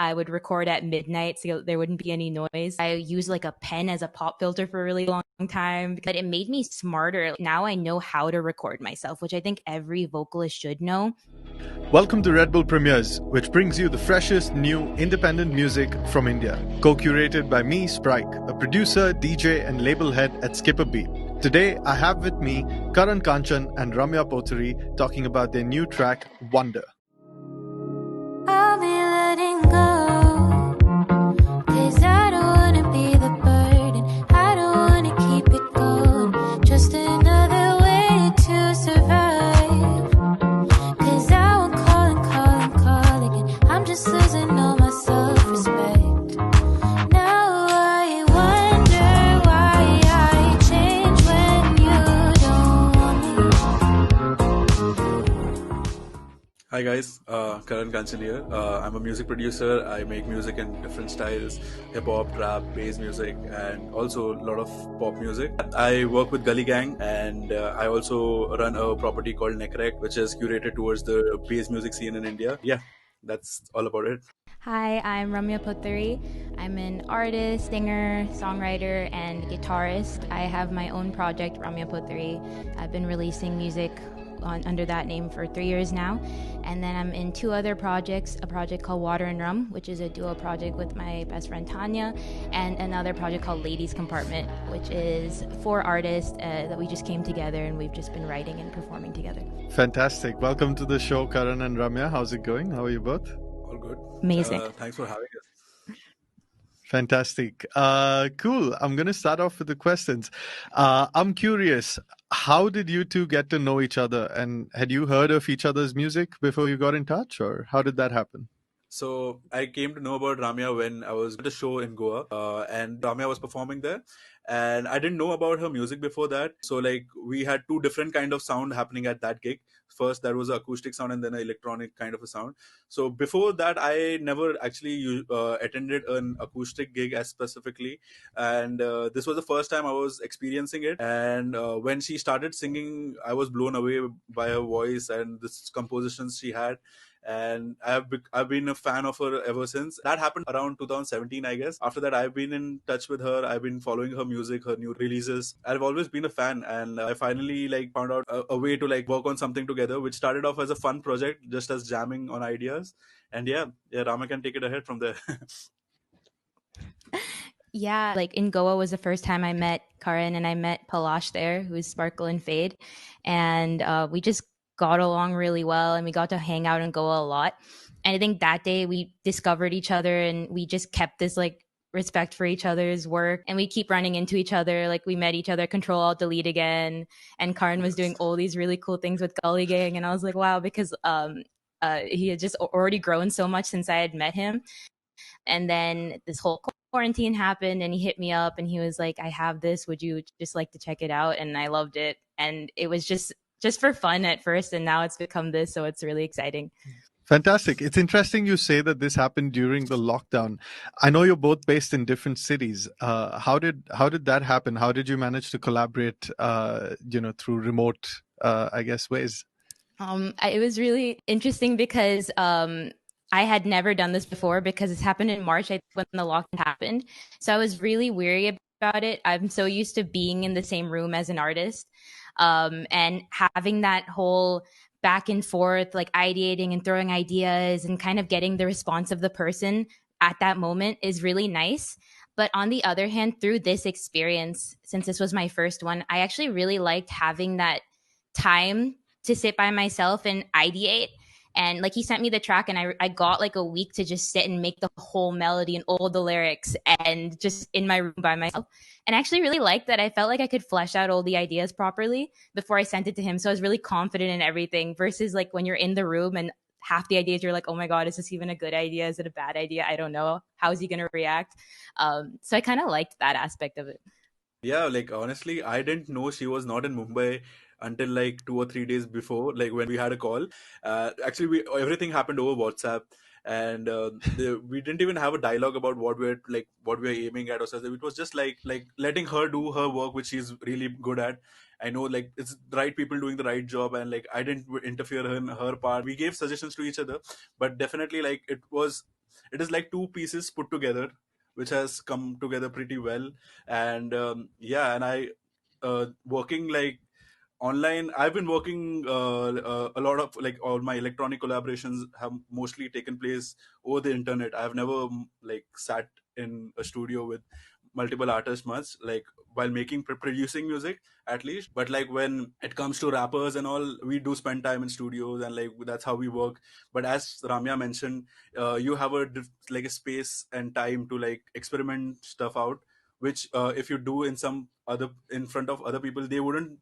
I would record at midnight so there wouldn't be any noise. I used like a pen as a pop filter for a really long time, but it made me smarter. Now I know how to record myself, which I think every vocalist should know. Welcome to Red Bull Premieres, which brings you the freshest new independent music from India. Co-curated by me, Sprike, a producer, DJ and label head at Skip a Beat. Today, I have with me Karan Kanchan and Ramya Pothari talking about their new track, Wonder. I'll be letting go, 'cause I don't wanna be the burden. I don't wanna keep it going. Just another way to survive. 'Cause I won't call again. I'm just losing all my self-respect. Now I wonder why I change when you don't want me. Hi guys, Karan Kanchan here. I'm a music producer. I make music in different styles, hip-hop, rap, bass music, and also a lot of pop music. I work with Gully Gang, and I also run a property called Neckrec, which is curated towards the bass music scene in India. Yeah, that's all about it. Hi, I'm Ramya Pothari. I'm an artist, singer, songwriter, and guitarist. I have my own project, Ramya Pothari. I've been releasing music under that name for 3 years now. And then I'm in two other projects, a project called Water and Rum, which is a duo project with my best friend Tanya, and another project called Ladies Compartment, which is 4 artists that we just came together and we've just been writing and performing together. Fantastic. Welcome to the show, Karan and Ramya. How's it going? How are you both? All good. Amazing. Thanks for having us. Fantastic. Cool. I'm going to start off with the questions. I'm curious, how did you two get to know each other? And had you heard of each other's music before you got in touch, or how did that happen? So I came to know about Ramya when I was at a show in Goa, and Ramya was performing there, and I didn't know about her music before that. So like we had two different kind of sound happening at that gig. First that was an acoustic sound and then an electronic kind of a sound. So before that I never actually attended an acoustic gig as specifically, and this was the first time I was experiencing it. And when she started singing, I was blown away by her voice and the compositions she had. And I've been a fan of her ever since. That happened around 2017, I guess. After that, I've been in touch with her. I've been following her music, her new releases. I've always been a fan, and I finally found out a way to work on something together, which started off as a fun project, just as jamming on ideas. And yeah, Rama can take it ahead from there. Yeah, like in Goa was the first time I met Karan, and I met Palash there, who's Sparkle and Fade. And we just got along really well, and we got to hang out in Goa a lot. And I think that day we discovered each other, and we just kept this respect for each other's work, and we keep running into each other. Like we met each other, Control Alt Delete again, and Karan was doing all these really cool things with Gully Gang, and I was like, wow, because he had just already grown so much since I had met him. And then this whole quarantine happened, and he hit me up and he was like, I have this, would you just like to check it out? And I loved it, and it was just for fun at first, and now it's become this, so it's really exciting. Fantastic. It's interesting you say that this happened during the lockdown. I know you're both based in different cities. How did that happen? How did you manage to collaborate through remote ways? It was really interesting because I had never done this before, because it's happened in March, I think, when the lockdown happened. So I was really weary about it. I'm so used to being in the same room as an artist, and having that whole back and forth, ideating and throwing ideas and kind of getting the response of the person at that moment is really nice. But on the other hand, through this experience, since this was my first one, I actually really liked having that time to sit by myself and ideate. And he sent me the track, and I got a week to just sit and make the whole melody and all the lyrics, and just in my room by myself. And I actually really liked that. I felt like I could flesh out all the ideas properly before I sent it to him. So I was really confident in everything, versus when you're in the room and half the ideas you're like, oh my God, is this even a good idea? Is it a bad idea? I don't know. How is he going to react? So I kind of liked that aspect of it. Yeah, honestly, I didn't know she was not in Mumbai until 2 or 3 days before, when we had a call. Actually, everything happened over WhatsApp, and we didn't even have a dialogue about what we're aiming at or something. It was just like letting her do her work, which she's really good at. I know it's the right people doing the right job, and I didn't interfere in her part. We gave suggestions to each other, but definitely it was it is like two pieces put together, which has come together pretty well. And yeah, and I working like online, I've been working a lot of like all my electronic collaborations have mostly taken place over the internet. I've never like sat in a studio with multiple artists much, like while making producing music at least. But like when it comes to rappers and all, we do spend time in studios, and like that's how we work. But as Ramya mentioned, you have like a space and time to like experiment stuff out, which if you do in some other in front of other people, they wouldn't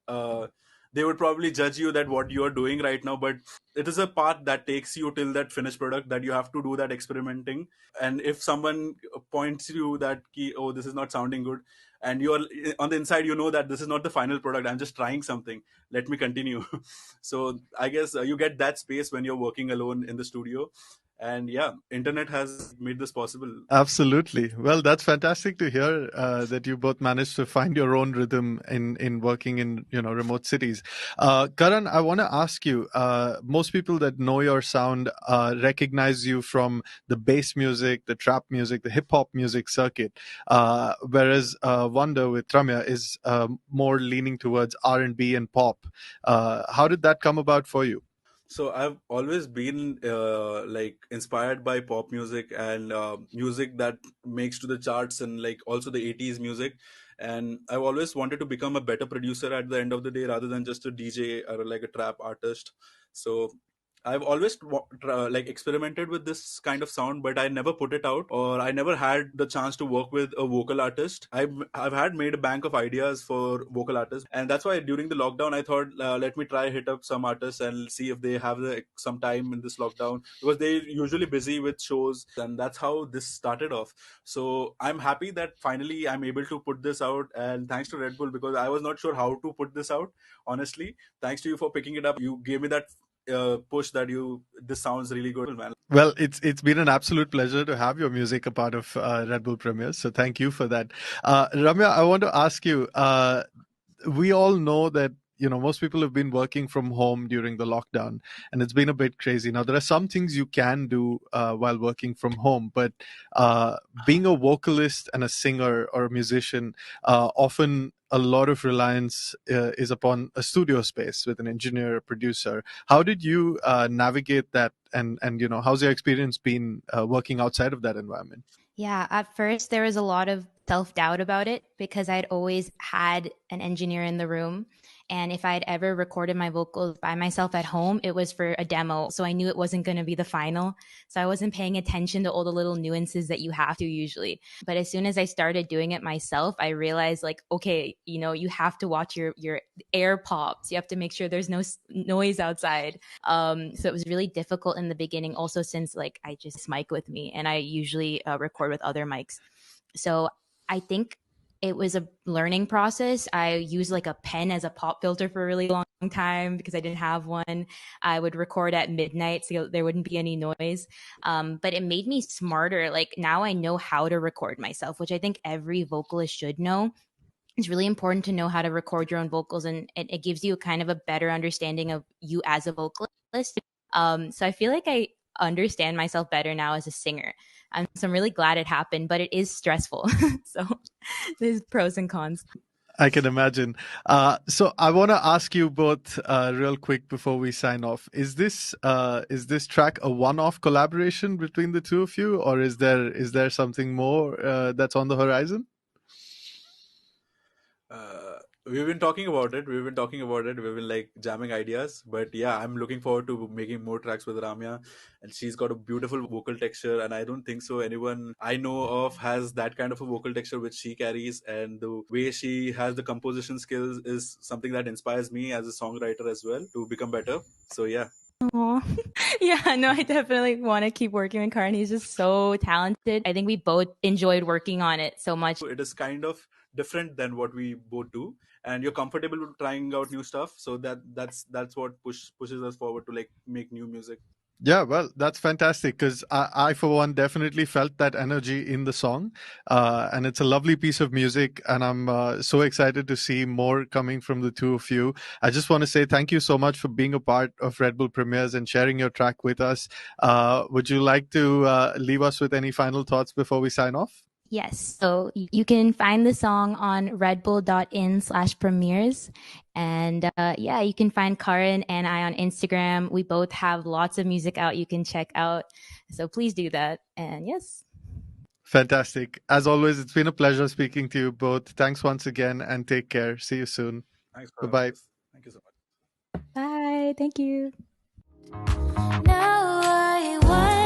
they would probably judge you that what you're doing right now. But it is a path that takes you till that finished product, that you have to do that experimenting. And if someone points you that key, oh, this is not sounding good, and you're on the inside, you know that this is not the final product, I'm just trying something, let me continue. So I guess you get that space when you're working alone in the studio. And yeah, internet has made this possible. Absolutely. Well, that's fantastic to hear that you both managed to find your own rhythm in working in remote cities. Karan, I want to ask you. Most people that know your sound recognize you from the bass music, the trap music, the hip hop music circuit, whereas Wonder with Ramya is more leaning towards R&B and pop. How did that come about for you? So I've always been like inspired by pop music and music that makes to the charts, and like also the 80s music. And I've always wanted to become a better producer at the end of the day, rather than just a DJ or like a trap artist. So I've always like experimented with this kind of sound, but I never put it out, or I never had the chance to work with a vocal artist. I've had made a bank of ideas for vocal artists, and that's why during the lockdown I thought, let me try hit up some artists and see if they have some time in this lockdown, because they're usually busy with shows, and that's how this started off. So I'm happy that finally I'm able to put this out, and thanks to Red Bull, because I was not sure how to put this out, honestly. Thanks to you for picking it up. You gave me that push that you this sounds really good, man. Well, it's been an absolute pleasure to have your music a part of Red Bull Premiers. So thank you for that. Ramya, I want to ask you. We all know that most people have been working from home during the lockdown, and it's been a bit crazy. Now there are some things you can do while working from home, but being a vocalist and a singer or a musician, often a lot of reliance is upon a studio space with an engineer, a producer. How did you navigate that, and how's your experience been working outside of that environment? Yeah, at first there was a lot of self doubt about it because I'd always had an engineer in the room. And if I'd ever recorded my vocals by myself at home, it was for a demo. So I knew it wasn't going to be the final. So I wasn't paying attention to all the little nuances that you have to usually. But as soon as I started doing it myself, I realized like, okay, you have to watch your air pops. You have to make sure there's no noise outside. So it was really difficult in the beginning, also since like I just mic with me and I usually record with other mics. So I think it was a learning process. I used like a pen as a pop filter for a really long time because I didn't have one. I would record at midnight so there wouldn't be any noise. But it made me smarter. Like now I know how to record myself, which I think every vocalist should know. It's really important to know how to record your own vocals, and it gives you kind of a better understanding of you as a vocalist. So I feel like I understand myself better now as a singer. So I'm really glad it happened, but it is stressful. So there's pros and cons. I can imagine. So I want to ask you both real quick before we sign off. Is this track a one-off collaboration between the two of you, or is there something more that's on the horizon? We've been talking about it. We've been like jamming ideas. But yeah, I'm looking forward to making more tracks with Ramya. And she's got a beautiful vocal texture. And I don't think so anyone I know of has that kind of a vocal texture which she carries. And the way she has the composition skills is something that inspires me as a songwriter as well to become better. So yeah. Aw. Yeah, no, I definitely want to keep working with Karan. He's just so talented. I think we both enjoyed working on it so much. It is kind of different than what we both do, and you're comfortable with trying out new stuff. So that's what pushes us forward to like make new music. Yeah, well, that's fantastic because for one, definitely felt that energy in the song. And it's a lovely piece of music. And I'm so excited to see more coming from the two of you. I just want to say thank you so much for being a part of Red Bull Premieres and sharing your track with us. Would you like to leave us with any final thoughts before we sign off? Yes. So you can find the song on redbull.in/premieres. And yeah, you can find Karan and I on Instagram. We both have lots of music out you can check out. So please do that. And yes. Fantastic. As always, it's been a pleasure speaking to you both. Thanks once again and take care. See you soon. Thanks for Bye having bye. us. Thank you so much. Bye. Thank you. Now I want